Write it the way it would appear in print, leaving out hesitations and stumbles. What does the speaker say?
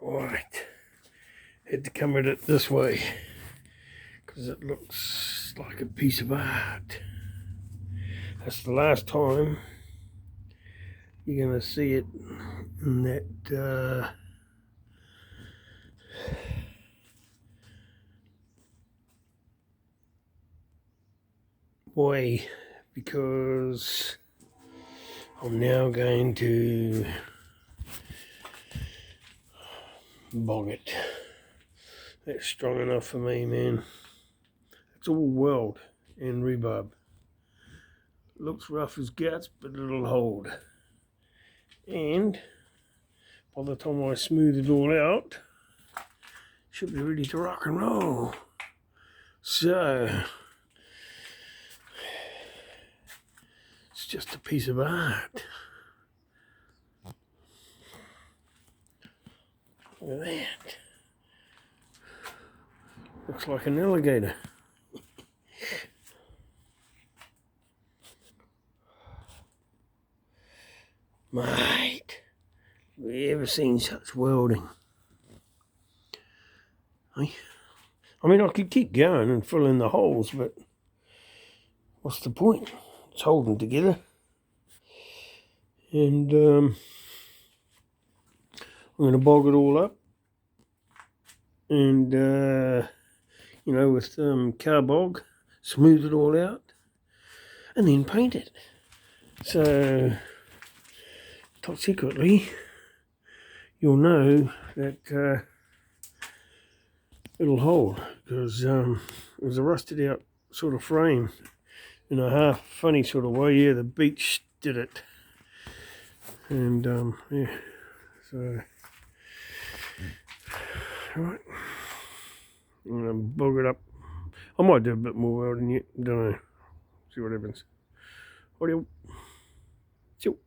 Right, had to come at it this way because it looks like a piece of art. That's the last time you're going to see it in that way, because I'm now going to bog it. That's strong enough for me, man. It's all weld and rebarb. Looks rough as guts, but it'll hold. And by the time I smooth it all out, should be ready to rock and roll. So it's just a piece of art. Look at that. Looks like an alligator. Mate, have you ever seen such welding? I mean, I could keep going and fill in the holes, but what's the point? It's holding together. And I'm going to bog it all up. And, you know, with carbog, smooth it all out. And then paint it. So, top secretly, you'll know that it'll hold, because it was a rusted out sort of frame in a half funny sort of way. Yeah, the beach did it. And yeah, so right, I'm gonna bog it up. I might do a bit more welding yet, don't know, see what happens. Audio. See you.